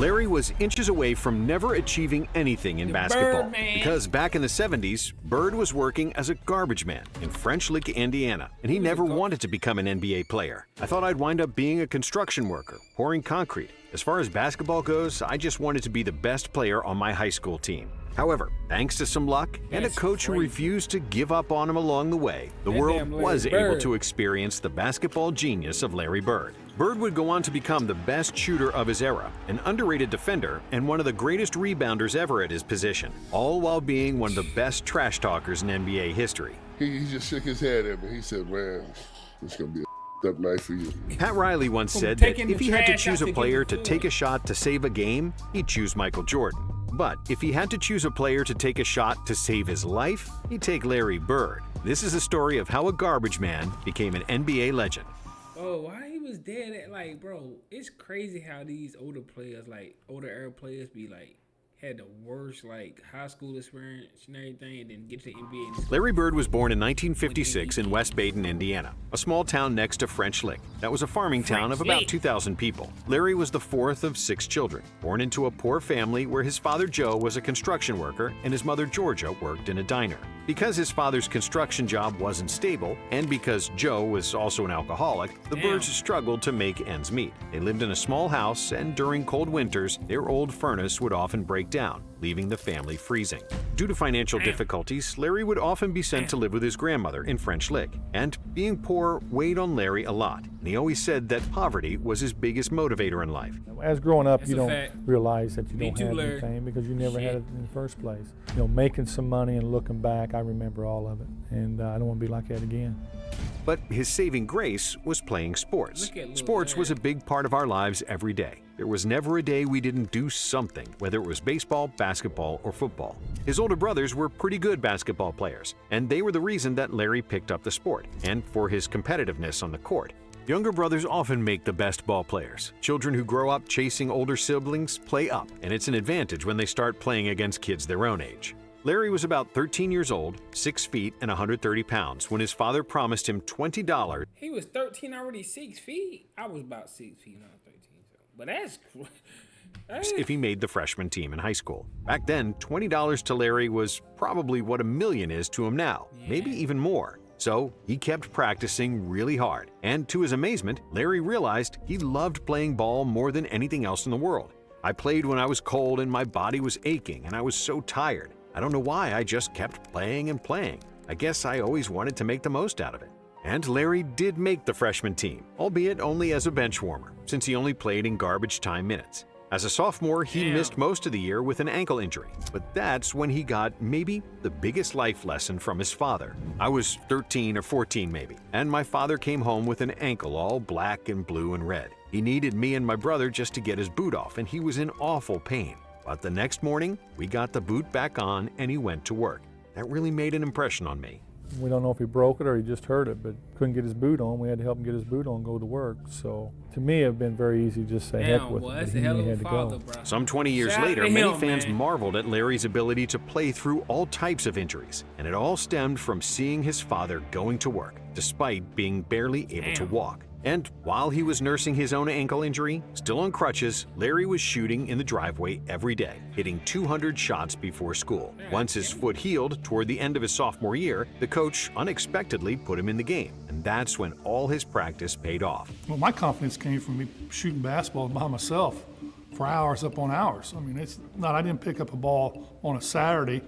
Larry was inches away from never achieving anything in basketball because back in the 70s, Bird was working as a garbage man in French Lick, Indiana, and he never wanted to become an NBA player. I thought I'd wind up being a construction worker, pouring concrete. As far as basketball goes, I just wanted to be the best player on my high school team. However, thanks to some luck and a coach who refused to give up on him along the way, the world was able to experience the basketball genius of Larry Bird. Bird would go on to become the best shooter of his era, an underrated defender, and one of the greatest rebounders ever at his position, all while being one of the best trash talkers in NBA history. He just shook his head at me. He said, man, it's going to be up night for you. Pat Riley once said that if he had to choose a player to take a shot to save a game, he'd choose Michael Jordan. But if he had to choose a player to take a shot to save his life, he'd take Larry Bird. This is a story of how a garbage man became an NBA legend. Oh, why he was dead at, like, bro, it's crazy how these older players, like, older era players be, like, had the worst, like, high school experience and everything, and then get to the NBA. Larry Bird was born in 1956 in West Baden, Indiana, a small town next to French Lick. That was a farming town of about 2,000 people. Larry was the fourth of 6 children, born into a poor family where his father Joe was a construction worker and his mother Georgia worked in a diner. Because his father's construction job wasn't stable, and because Joe was also an alcoholic, the Birds struggled to make ends meet. They lived in a small house, and during cold winters, their old furnace would often break down, leaving the family freezing. Due to financial difficulties, Larry would often be sent to live with his grandmother in French Lick, and being poor weighed on Larry a lot, and he always said that poverty was his biggest motivator in life. As growing up, you don't realize that you don't have anything because you never had it in the first place. You know, making some money and looking back, I remember all of it, and I don't want to be like that again. But his saving grace was playing sports. Sports was a big part of our lives every day. There was never a day we didn't do something, whether it was baseball, basketball, or football. His older brothers were pretty good basketball players, and they were the reason that Larry picked up the sport, and for his competitiveness on the court. Younger brothers often make the best ball players. Children who grow up chasing older siblings play up, and it's an advantage when they start playing against kids their own age. Larry was about 13 years old, 6 feet and 130 pounds when his father promised him $20. He was 13 already, 6 feet. I was about 6 feet when I was 13. But that's if he made the freshman team in high school. Back then, $20 to Larry was probably what $1 million is to him now, maybe even more. So he kept practicing really hard. And to his amazement, Larry realized he loved playing ball more than anything else in the world. I played when I was cold and my body was aching and I was so tired. I don't know why, I just kept playing and playing. I guess I always wanted to make the most out of it. And Larry did make the freshman team, albeit only as a bench warmer, since he only played in garbage time minutes. As a sophomore, he missed most of the year with an ankle injury, but that's when he got maybe the biggest life lesson from his father. I was 13 or 14 maybe, and my father came home with an ankle all black and blue and red. He needed me and my brother just to get his boot off, and he was in awful pain. But the next morning, we got the boot back on and he went to work. That really made an impression on me. We don't know if he broke it or he just hurt it, but couldn't get his boot on. We had to help him get his boot on and go to work. So to me, it'd been very easy to just say heck with it, but he had to go. Some 20 years later, many fans marveled at Larry's ability to play through all types of injuries, and it all stemmed from seeing his father going to work, despite being barely able to walk. And while he was nursing his own ankle injury, still on crutches, Larry was shooting in the driveway every day, hitting 200 shots before school. Once his foot healed toward the end of his sophomore year, the coach unexpectedly put him in the game, and that's when all his practice paid off. Well, my confidence came from me shooting basketball by myself for hours upon hours. I mean, it's not, I didn't pick up a ball on a Saturday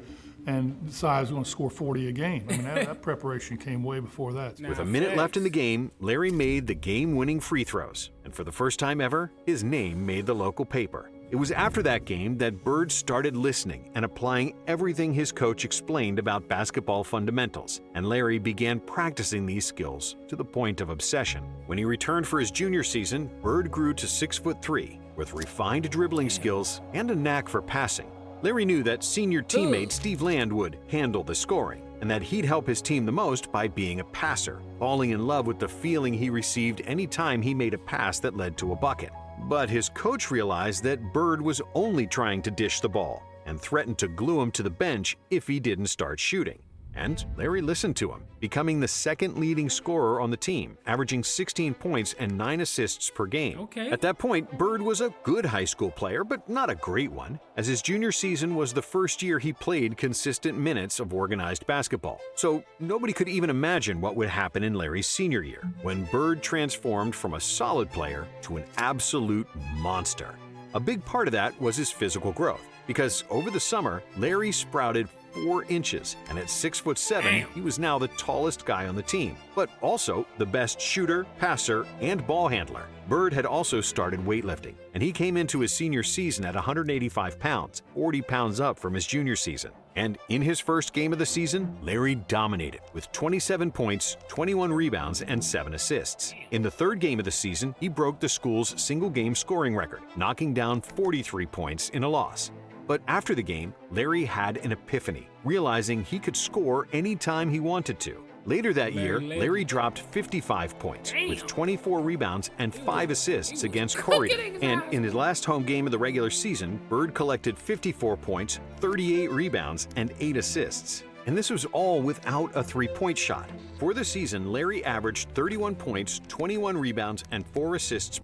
and decide I was going to score 40 a game. I mean, that preparation came way before that. With a minute left in the game, Larry made the game-winning free throws, and for the first time ever, his name made the local paper. It was after that game that Bird started listening and applying everything his coach explained about basketball fundamentals, and Larry began practicing these skills to the point of obsession. When he returned for his junior season, Bird grew to 6'3", with refined dribbling skills and a knack for passing. Larry knew that senior teammate Steve Land would handle the scoring, and that he'd help his team the most by being a passer, falling in love with the feeling he received any time he made a pass that led to a bucket. But his coach realized that Bird was only trying to dish the ball, and threatened to glue him to the bench if he didn't start shooting. And Larry listened to him, becoming the second leading scorer on the team, averaging 16 points and 9 assists per game. Okay. At that point, Bird was a good high school player, but not a great one, as his junior season was the first year he played consistent minutes of organized basketball. So nobody could even imagine what would happen in Larry's senior year, when Bird transformed from a solid player to an absolute monster. A big part of that was his physical growth, because over the summer, Larry sprouted 4 inches, and at 6'7", he was now the tallest guy on the team, but also the best shooter, passer, and ball handler. Bird had also started weightlifting, and he came into his senior season at 185 pounds, 40 pounds up from his junior season. And in his first game of the season, Larry dominated with 27 points, 21 rebounds, and 7 assists. In the third game of the season, he broke the school's single-game scoring record, knocking down 43 points in a loss. But after the game, Larry had an epiphany, realizing he could score anytime he wanted to. Later that year, Larry dropped 55 points with 24 rebounds and 5 assists against Corrigan. And in his last home game of the regular season, Bird collected 54 points, 38 rebounds, and 8 assists. And this was all without a three-point shot. For the season, Larry averaged 31 points, 21 rebounds, and 4 assists.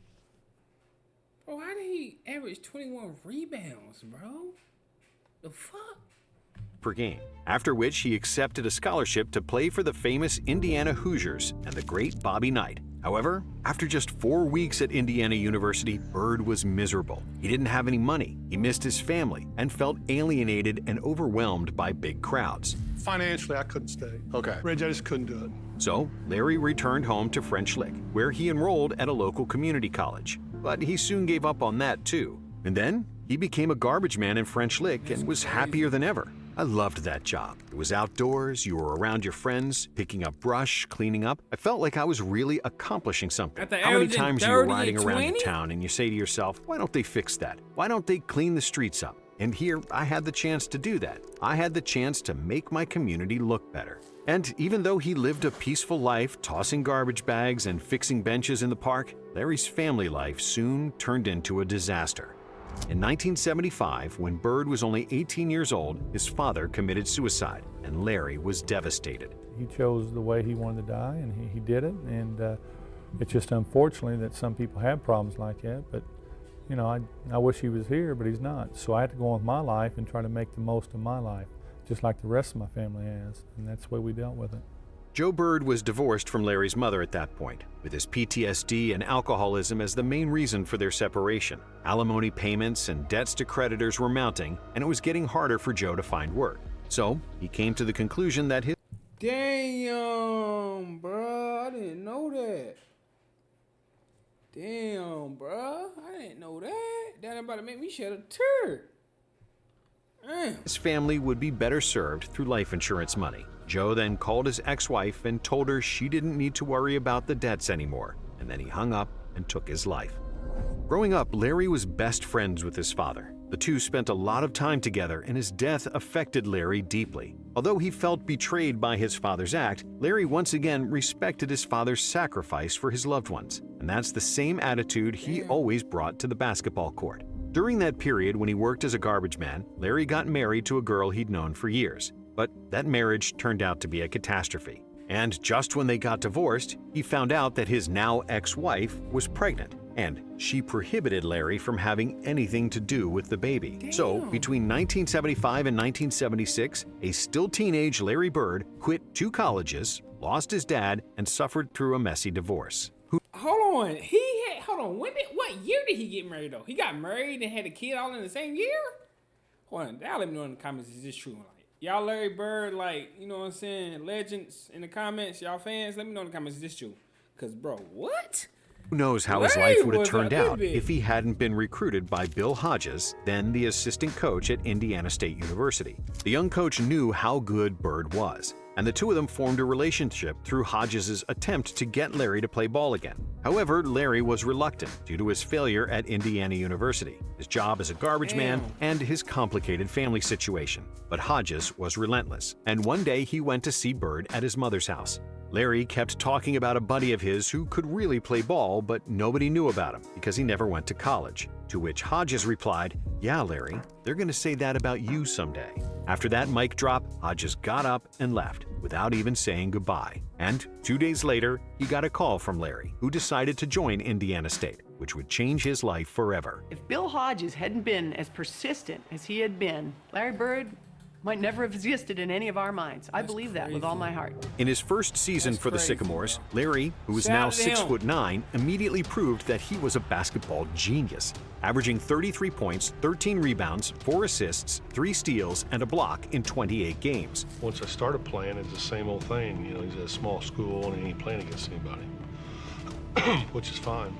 Bro, how did he average 21 rebounds, bro? The fuck? Per game, after which he accepted a scholarship to play for the famous Indiana Hoosiers and the great Bobby Knight. However, after just 4 weeks at Indiana University, Bird was miserable. He didn't have any money, he missed his family, and felt alienated and overwhelmed by big crowds. Financially, I couldn't stay. Okay. Reg, I just couldn't do it. So, Larry returned home to French Lick, where he enrolled at a local community college. But he soon gave up on that too. And then, he became a garbage man in French Lick and was happier than ever. I loved that job. It was outdoors, you were around your friends, picking up brush, cleaning up. I felt like I was really accomplishing something. How many times are you riding around in town and you say to yourself, why don't they fix that? Why don't they clean the streets up? And here, I had the chance to do that. I had the chance to make my community look better. And even though he lived a peaceful life, tossing garbage bags and fixing benches in the park, Larry's family life soon turned into a disaster. In 1975, when Bird was only 18 years old, his father committed suicide, and Larry was devastated. He chose the way he wanted to die, and he did it. And it's just unfortunately that some people have problems like that. But, you know, I wish he was here, but he's not. So I had to go on with my life and try to make the most of my life, just like the rest of my family has. And that's the way we dealt with it. Joe Bird was divorced from Larry's mother at that point, with his PTSD and alcoholism as the main reason for their separation. Alimony payments and debts to creditors were mounting, and it was getting harder for Joe to find work. So he came to the conclusion that his Damn, bro. I didn't know that. Damn, bro. I didn't know that. That about to make me shed a tear. His family would be better served through life insurance money. Joe then called his ex-wife and told her she didn't need to worry about the debts anymore, and then he hung up and took his life. Growing up, Larry was best friends with his father. The two spent a lot of time together, and his death affected Larry deeply. Although he felt betrayed by his father's act, Larry once again respected his father's sacrifice for his loved ones, and that's the same attitude he always brought to the basketball court. During that period when he worked as a garbage man, Larry got married to a girl he'd known for years. But that marriage turned out to be a catastrophe. And just when they got divorced, he found out that his now ex-wife was pregnant, and she prohibited Larry from having anything to do with the baby. Damn. So, between 1975 and 1976, a still teenage Larry Bird quit 2 colleges, lost his dad, and suffered through a messy divorce. Hold on. What year did he get married, though? He got married and had a kid all in the same year? Hold on. Y'all let me know in the comments, is this true? Like, y'all Larry Bird, like, you know what I'm saying, legends in the comments, y'all fans, let me know in the comments, is this true? Because, bro, what? Who knows how his Larry life would have was turned a out baby. if he hadn't been recruited by Bill Hodges, then the assistant coach at Indiana State University. The young coach knew how good Bird was, and the two of them formed a relationship through Hodges' attempt to get Larry to play ball again. However, Larry was reluctant due to his failure at Indiana University, his job as a garbage man, and his complicated family situation. But Hodges was relentless, and one day he went to see Bird at his mother's house. Larry kept talking about a buddy of his who could really play ball, but nobody knew about him because he never went to college. To which Hodges replied, "Yeah, Larry, they're going to say that about you someday." After that mic drop, Hodges got up and left without even saying goodbye. And 2 days later, he got a call from Larry, who decided to join Indiana State, which would change his life forever. If Bill Hodges hadn't been as persistent as he had been, Larry Bird might never have existed in any of our minds. I believe that with all my heart. In his first season for the crazy, Sycamores, Larry, who is Shout now out to him. 6'9", immediately proved that he was a basketball genius, averaging 33 points, 13 rebounds, 4 assists, 3 steals, and a block in 28 games. Once I started playing, it's the same old thing. You know, he's at a small school and he ain't playing against anybody, which is fine.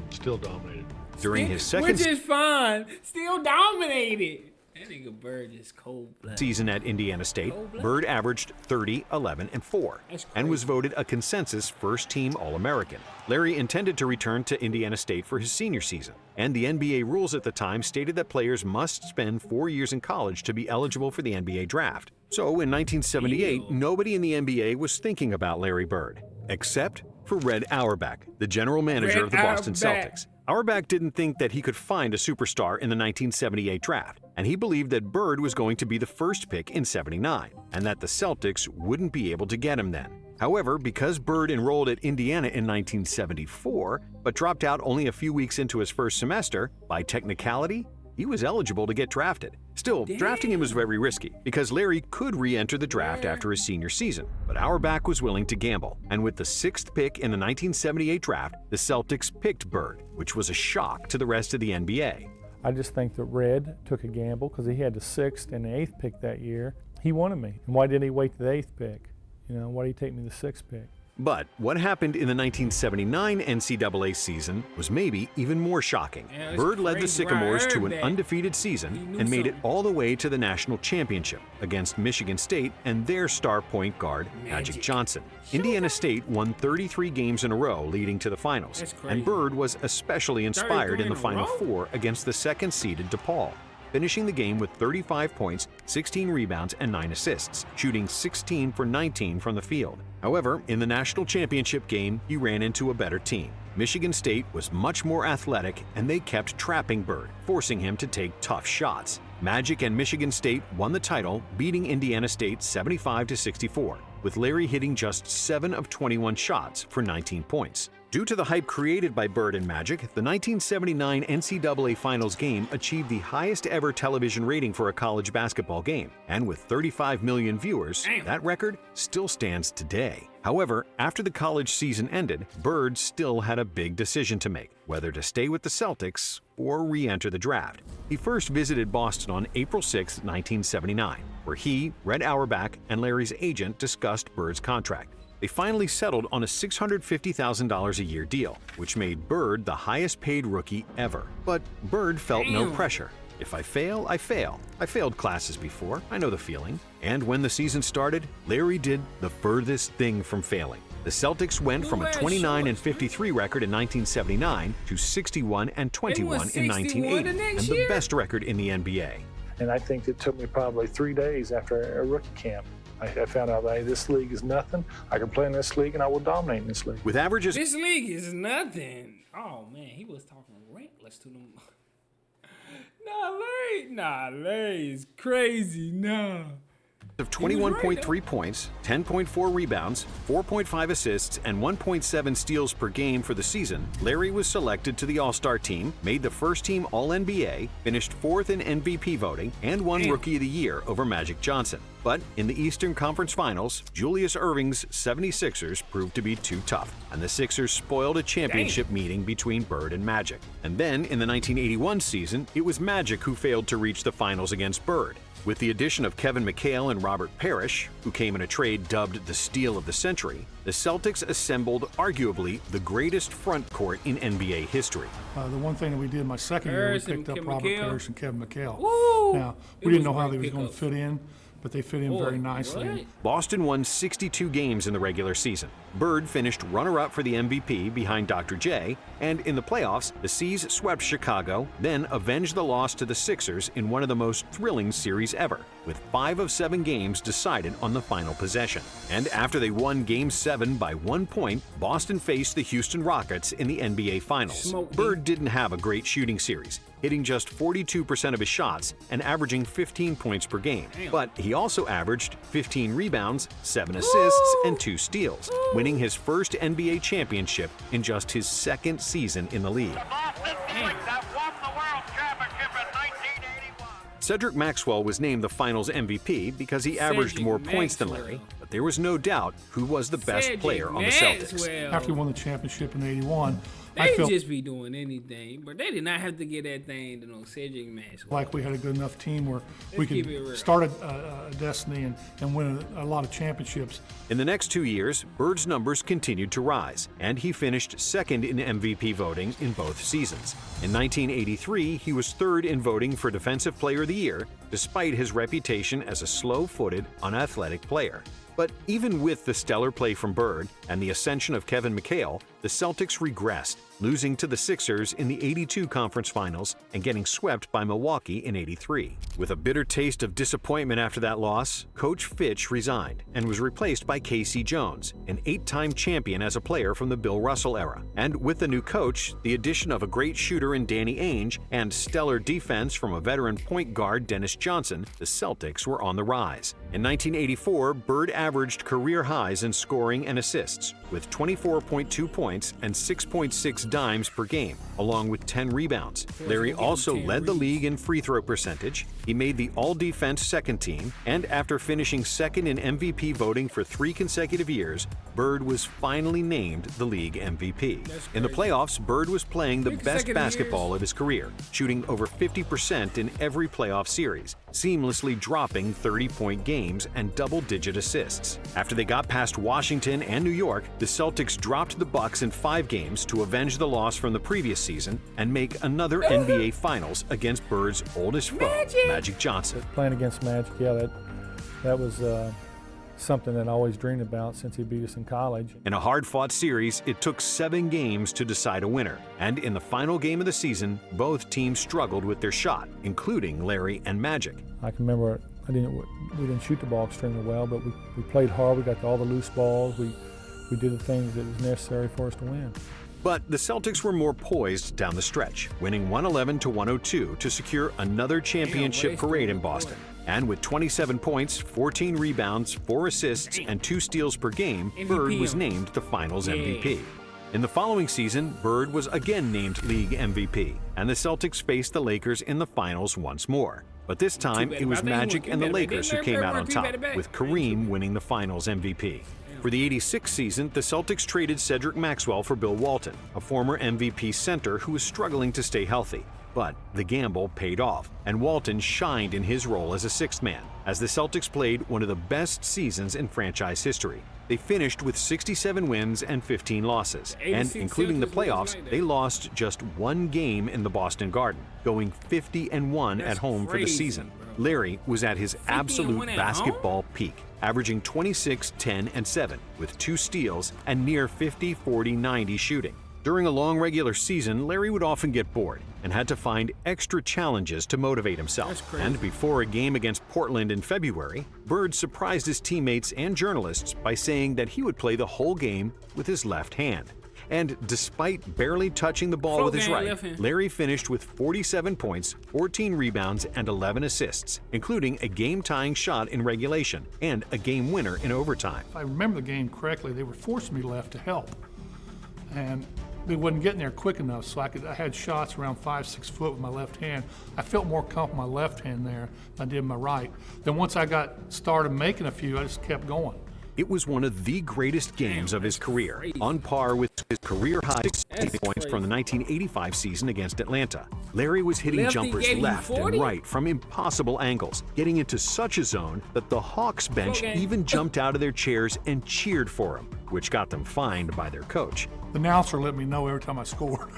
Still dominated. During his second Which is fine. Still dominated. That nigga Bird is cold-blooded. season at Indiana State, Bird averaged 30, 11, and 4, That's and was crazy. voted a consensus first-team All-American. Larry intended to return to Indiana State for his senior season, and the NBA rules at the time stated that players must spend 4 years in college to be eligible for the NBA draft. So in 1978, Ew. nobody in the NBA was thinking about Larry Bird, except for Red Auerbach, the general manager Red of the Boston Auerbach. Celtics. Auerbach didn't think that he could find a superstar in the 1978 draft, and he believed that Bird was going to be the first pick in '79, and that the Celtics wouldn't be able to get him then. However, because Bird enrolled at Indiana in 1974, but dropped out only a few weeks into his first semester, by technicality, he was eligible to get drafted. Still, drafting him was very risky, because Larry could re-enter the draft after his senior season, but Auerbach was willing to gamble, and with the 6th pick in the 1978 draft, the Celtics picked Bird, which was a shock to the rest of the NBA. I just think that Red took a gamble because he had the 6th and the 8th pick that year. He wanted me. And why did he wait to the 8th pick? You know, why did he take me the 6th pick? But what happened in the 1979 NCAA season was maybe even more shocking. Yeah, it's Bird led the crazy where I Sycamores to heard an that. undefeated He season knew and made it something. all the way to the national championship against Michigan State and their star point guard, Magic Johnson. Indiana State won 33 games in a row leading to the finals, That's crazy. and Bird was especially inspired 33 in the in a Final row? Four against the second-seeded DePaul, finishing the game with 35 points, 16 rebounds, and 9 assists, shooting 16 for 19 from the field. However, in the national championship game, he ran into a better team. Michigan State was much more athletic, and they kept trapping Bird, forcing him to take tough shots. Magic and Michigan State won the title, beating Indiana State 75-64, with Larry hitting just 7 of 21 shots for 19 points. Due to the hype created by Bird and Magic, the 1979 NCAA Finals game achieved the highest ever television rating for a college basketball game, and with 35 million viewers, Damn. that record still stands today. However, after the college season ended, Bird still had a big decision to make, whether to stay with the Celtics or re-enter the draft. He first visited Boston on April 6, 1979, where he, Red Auerbach, and Larry's agent discussed Bird's contract. They finally settled on a $650,000 a year deal, which made Bird the highest paid rookie ever. But Bird felt no Damn. pressure. If I fail, I fail. I failed classes before, I know the feeling. And when the season started, Larry did the furthest thing from failing. The Celtics went from a 29-53 record in 1979 to 61-21 in 61 the 1980, and next the year? best record in the NBA. And I think it took me probably 3 days after a rookie camp. I found out, hey, this league is nothing. I can play in this league and I will dominate in this league. With averages This league is nothing. Oh man, he was talking reckless to them. Larry is crazy. Nah. of He was right, 21.3 points, 10.4 rebounds, 4.5 assists, and 1.7 steals per game for the season, Larry was selected to the All-Star team, made the first team All-NBA, finished 4th in MVP voting, and won Damn. Rookie of the Year over Magic Johnson. But in the Eastern Conference Finals, Julius Erving's 76ers proved to be too tough, and the Sixers spoiled a championship meeting between Bird and Magic. And then, in the 1981 season, it was Magic who failed to reach the finals against Bird. With the addition of Kevin McHale and Robert Parrish, who came in a trade dubbed the Steal of the Century, the Celtics assembled arguably the greatest front court in NBA history. The one thing that we did my second year, we Parrish and picked up Kevin Robert McHale. Parrish and Kevin McHale. Woo! Now, It we didn't was know how great they was going to pickups. fit in, but they fit in Boy, very nicely. what? Boston won 62 games in the regular season. Bird finished runner-up for the MVP behind Dr. J, and in the playoffs, the C's swept Chicago, then avenged the loss to the Sixers in one of the most thrilling series ever, with 5 of 7 games decided on the final possession. And after they won Game 7 by 1 point, Boston faced the Houston Rockets in the NBA Finals. Smoke, Bird didn't have a great shooting series, hitting just 42% of his shots and averaging 15 points per game. Damn. But he also averaged 15 rebounds, 7 assists, and 2 steals, winning his first NBA championship in just his second season in the league. Boston Bruins have won the World Championship in 1981. Cedric Maxwell was named the Finals MVP because he averaged Cedric more points than Maxwell. Larry, but there was no doubt who was the best Cedric player on the Celtics. Maxwell. After we won the championship in '81, I They felt just be doing anything, but they did not have to get that thing to no Cedric Maxwell. like we had a good enough team where we keep it real. could start a destiny and win a lot of championships. In the next 2 years, Bird's numbers continued to rise, and he finished second in MVP voting in both seasons. In 1983, he was third in voting for Defensive Player of the Year, despite his reputation as a slow-footed, unathletic player. But even with the stellar play from Bird and the ascension of Kevin McHale, the Celtics regressed, losing to the Sixers in the '82 conference finals and getting swept by Milwaukee in '83. With a bitter taste of disappointment after that loss, Coach Fitch resigned and was replaced by Casey Jones, an 8-time champion as a player from the Bill Russell era. And with the new coach, the addition of a great shooter in Danny Ainge and stellar defense from a veteran point guard Dennis Johnson, the Celtics were on the rise. In 1984, Bird averaged career highs in scoring and assists, with 24.2 points and 6.6 dimes per game, along with 10 rebounds. Larry also led the league in free throw percentage. He made the all-defense second team, and after finishing second in MVP voting for 3 consecutive years, Bird was finally named the league MVP. In the playoffs, Bird was playing the 3 best consecutive basketball years. of his career, shooting over 50% in every playoff series, seamlessly dropping 30-point games and double-digit assists. After they got past Washington and New York, the Celtics dropped the Bucks in 5 games to avenge the loss from the previous season and make another NBA Finals against Bird's oldest foe, Magic Johnson. Playing against Magic, yeah, that was something that I always dreamed about since he beat us in college. In a hard-fought series, it took 7 games to decide a winner. And in the final game of the season, both teams struggled with their shot, including Larry and Magic. I can remember we didn't shoot the ball extremely well, but we played hard. We got all the loose balls. We did the things that was necessary for us to win. But the Celtics were more poised down the stretch, winning 111-102 to secure another championship parade in Boston. And with 27 points, 14 rebounds, 4 assists, and 2 steals per game, Bird was named the Finals MVP. In the following season, Bird was again named league MVP, and the Celtics faced the Lakers in the finals once more. But this time, it was Magic and the Lakers who came out on top, with Kareem winning the Finals MVP. For the '86 season, the Celtics traded Cedric Maxwell for Bill Walton, a former MVP center who was struggling to stay healthy. But the gamble paid off, and Walton shined in his role as a sixth man, as the Celtics played one of the best seasons in franchise history. They finished with 67 wins and 15 losses, and including the playoffs, they lost just 1 game in the Boston Garden, going 50-1 at home for the season. Larry was at his absolute basketball peak, averaging 26, 10, and 7, with 2 steals and near 50-40-90 shooting. During a long regular season, Larry would often get bored and had to find extra challenges to motivate himself. And before a game against Portland in February, Bird surprised his teammates and journalists by saying that he would play the whole game with his left hand. And despite barely touching the ball with his right, Larry finished with 47 points, 14 rebounds, and 11 assists, including a game-tying shot in regulation and a game winner in overtime. If I remember the game correctly, they were forcing me left to help. And they wasn't getting there quick enough, so I had shots around 5-6 foot with my left hand. I felt more comfortable with my left hand there than I did my right. Then once I got started making a few, I just kept going. It was one of the greatest games of his career, on par with his career-high 60 points from the 1985 season against Atlanta. Larry was hitting jumpers left and right from impossible angles, getting into such a zone that the Hawks bench even jumped out of their chairs and cheered for him, which got them fined by their coach. The announcer let me know every time I scored.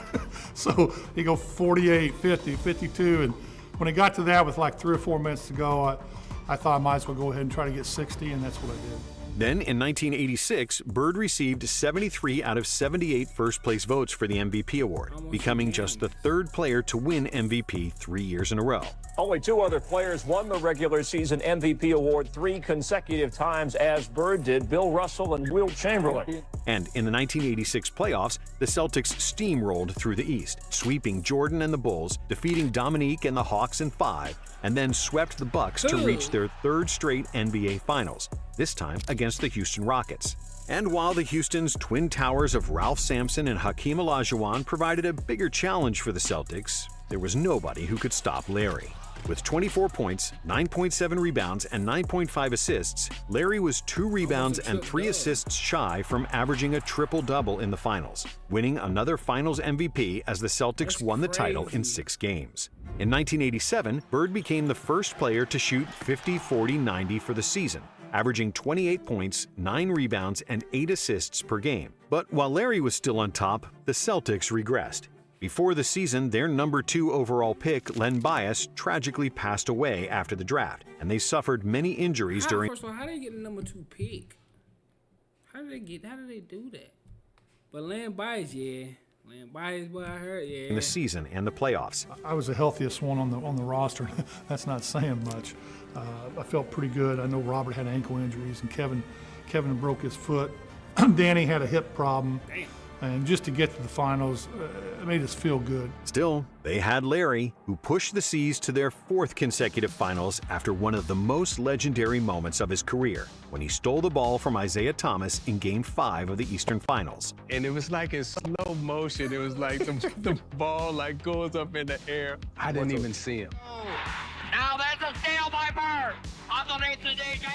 So he'd go 48, 50, 52, and when it got to that with like 3 or 4 minutes to go, I thought I might as well go ahead and try to get 60, and that's what I did. Then in 1986, Bird received 73 out of 78 first-place votes for the MVP award, becoming just the third player to win MVP 3 years in a row. Only 2 other players won the regular season MVP award 3 consecutive times, as Bird did, Bill Russell and Wilt Chamberlain. And in the 1986 playoffs, the Celtics steamrolled through the East, sweeping Jordan and the Bulls, defeating Dominique and the Hawks in 5, and then swept the Bucks to reach their 3rd straight NBA Finals, this time against the Houston Rockets. And while the Houston's twin towers of Ralph Sampson and Hakeem Olajuwon provided a bigger challenge for the Celtics, there was nobody who could stop Larry. With 24 points, 9.7 rebounds, and 9.5 assists, Larry was 2 rebounds and 3 assists shy from averaging a triple-double in the finals, winning another Finals MVP as the Celtics won the title in 6 games. In 1987, Bird became the first player to shoot 50-40-90 for the season, averaging 28 points, 9 rebounds, and 8 assists per game. But while Larry was still on top, the Celtics regressed. Before the season, their number 2 overall pick, Len Bias, tragically passed away after the draft, and they suffered many injuries during. First of all, how did they get the number 2 pick? How did they do that? But Len Bias, yeah. Len Bias, what I heard, yeah. In the season and the playoffs. I was the healthiest one on the roster. That's not saying much. I felt pretty good. I know Robert had ankle injuries, and Kevin broke his foot. Danny had a hip problem. Damn. And just to get to the finals, it made us feel good. Still, they had Larry, who pushed the C's to their 4th consecutive finals after one of the most legendary moments of his career, when he stole the ball from Isaiah Thomas in Game 5 of the Eastern Finals. And it was like in slow motion. It was like the ball like goes up in the air. I didn't even see him. Now there's a steal by Bird. Underneath the DJ.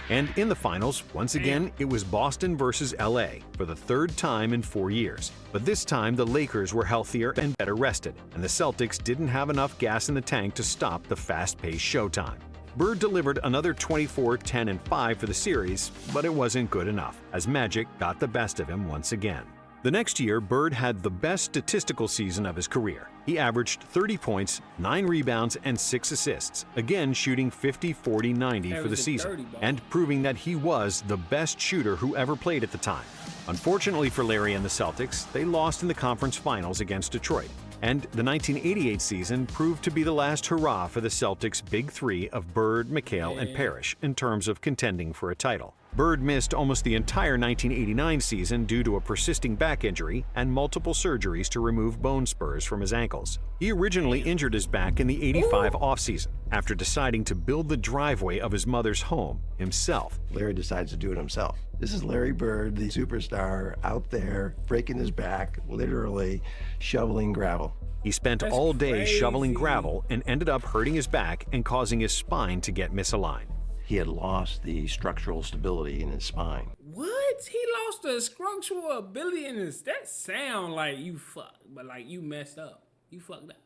And in the finals, once again, it was Boston versus LA for the 3rd time in 4 years. But this time, the Lakers were healthier and better rested, and the Celtics didn't have enough gas in the tank to stop the fast-paced showtime. Bird delivered another 24, 10, and 5 for the series, but it wasn't good enough, as Magic got the best of him once again. The next year, Bird had the best statistical season of his career. He averaged 30 points, 9 rebounds, and 6 assists, again shooting 50-40-90 for the season, and proving that he was the best shooter who ever played at the time. Unfortunately for Larry and the Celtics, they lost in the conference finals against Detroit, and the 1988 season proved to be the last hurrah for the Celtics' big 3 of Bird, McHale, and Parrish in terms of contending for a title. Bird missed almost the entire 1989 season due to a persisting back injury and multiple surgeries to remove bone spurs from his ankles. He originally injured his back in the 85 offseason after deciding to build the driveway of his mother's home himself. Larry decides to do it himself. This is Larry Bird, the superstar, out there breaking his back, literally shoveling gravel. He spent all day shoveling gravel and ended up hurting his back and causing his spine to get misaligned. He had lost the structural stability in his spine. What? He lost the structural ability in his. That sound like you fucked, but like you messed up. You fucked up.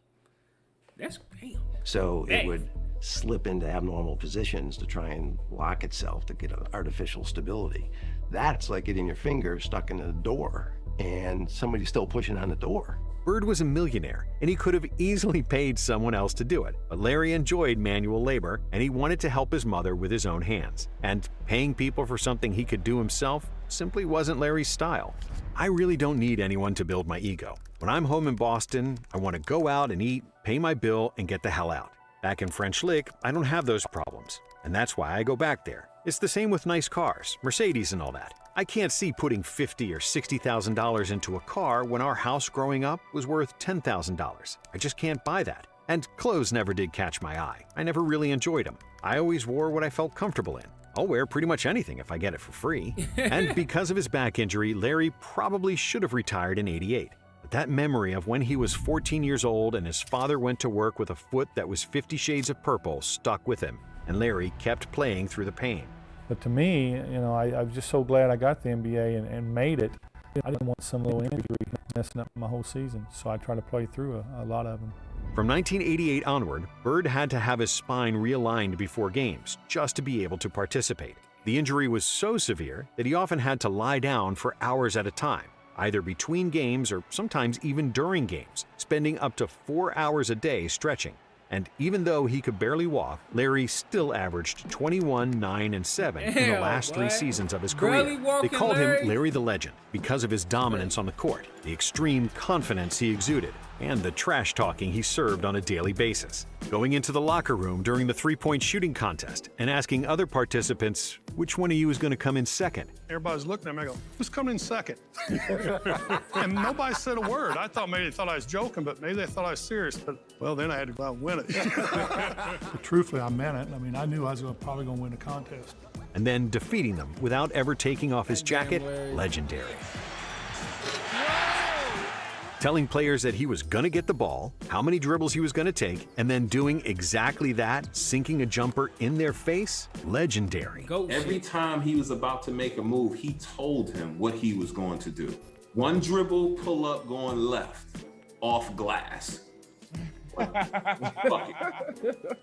That's damn. So it would slip into abnormal positions to try and lock itself to get an artificial stability. That's like getting your finger stuck in a door and somebody's still pushing on the door. Bird was a millionaire, and he could have easily paid someone else to do it. But Larry enjoyed manual labor, and he wanted to help his mother with his own hands. And paying people for something he could do himself simply wasn't Larry's style. I really don't need anyone to build my ego. When I'm home in Boston, I want to go out and eat, pay my bill, and get the hell out. Back in French Lick, I don't have those problems, and that's why I go back there. It's the same with nice cars, Mercedes and all that. I can't see putting $50,000 or $60,000 into a car when our house growing up was worth $10,000. I just can't buy that. And clothes never did catch my eye. I never really enjoyed them. I always wore what I felt comfortable in. I'll wear pretty much anything if I get it for free. And because of his back injury, Larry probably should have retired in '88. But that memory of when he was 14 years old and his father went to work with a foot that was 50 shades of purple stuck with him, and Larry kept playing through the pain. But to me, I was just so glad I got the NBA and made it. I didn't want some little injury messing up my whole season, so I tried to play through a lot of them. From 1988 onward, Bird had to have his spine realigned before games just to be able to participate. The injury was so severe that he often had to lie down for hours at a time, either between games or sometimes even during games, spending up to 4 hours a day stretching. And even though he could barely walk, Larry still averaged 21, 9, and 7 in the Hell, last 3 boy. seasons of his Barely career. They walking called Larry. him Larry the Legend because of his dominance on the court, the extreme confidence he exuded, and the trash talking he served on a daily basis. Going into the locker room during the three-point shooting contest and asking other participants which one of you is going to come in second. Everybody's looking at me, I go, who's coming in second? And nobody said a word. I thought maybe they thought I was joking, but maybe they thought I was serious. But, well, then I had to go out and win it. But truthfully, I meant it. I mean, I knew I was probably going to win the contest. And then defeating them without ever taking off his jacket, legendary. Telling players that he was going to get the ball, how many dribbles he was going to take, and then doing exactly that, sinking a jumper in their face, legendary. Every time he was about to make a move, he told him what he was going to do. One dribble, pull up, going left, off glass. Fuck it.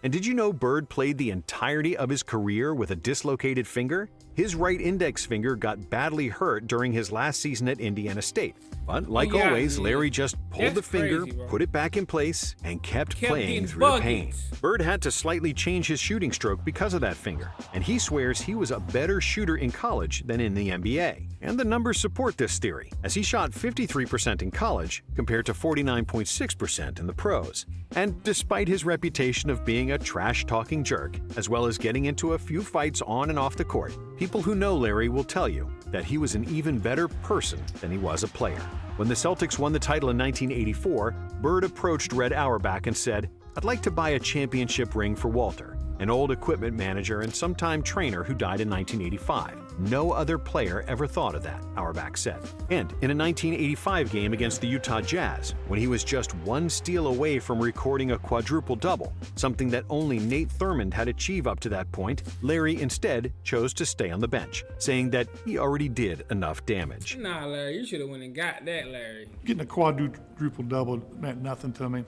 And did you know Bird played the entirety of his career with a dislocated finger? His right index finger got badly hurt during his last season at Indiana State. But like always, Larry just pulled the finger, crazy, bro. put it back in place, and kept playing getting through the pain. buckets. Bird had to slightly change his shooting stroke because of that finger, and he swears he was a better shooter in college than in the NBA. And the numbers support this theory, as he shot 53% in college compared to 49.6% in the pros. And despite his reputation of being a trash-talking jerk, as well as getting into a few fights on and off the court, people who know Larry will tell you that he was an even better person than he was a player. When the Celtics won the title in 1984, Bird approached Red Auerbach and said, "I'd like to buy a championship ring for Walter, an old equipment manager and sometime trainer who died in 1985. No other player ever thought of that," Auerbach said. And in a 1985 game against the Utah Jazz, when he was just one steal away from recording a quadruple-double, something that only Nate Thurmond had achieved up to that point, Larry instead chose to stay on the bench, saying that he already did enough damage. Nah, Larry, you should have went and got that, Larry. Getting a quadruple-double meant nothing to me.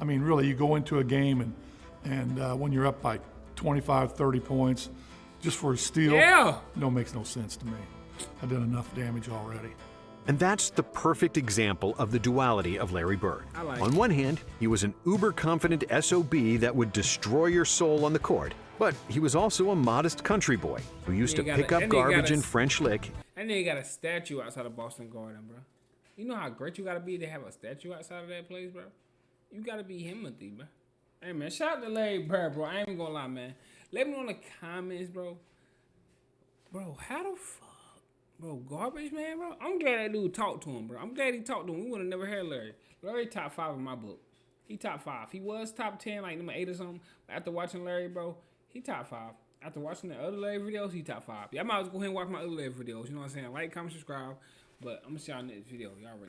I mean, really, you go into a game and when you're up by 25, 30 points, just for a steal, makes no sense to me. I did enough damage already. And that's the perfect example of the duality of Larry Bird. On one hand, he was an uber-confident SOB that would destroy your soul on the court, but he was also a modest country boy who used to pick up garbage in French Lick. And then you got a statue outside of Boston Garden, bro. You know how great you gotta be to have a statue outside of that place, bro? You gotta be Himothy, bro. Hey, man, shout out to Larry Bird, bro. I ain't even gonna lie, man. Let me know in the comments, bro. Bro, how the fuck? Bro, garbage, man, bro. I'm glad that dude talked to him, bro. I'm glad he talked to him. We would have never had Larry. Larry top 5 in my book. He top 5. He was top 10, like number 8 or something. But after watching Larry, bro, he top 5. After watching the other Larry videos, he top 5. Y'all might as well go ahead and watch my other Larry videos. You know what I'm saying? Like, comment, subscribe. But I'm going to see y'all in the next video. Y'all ready.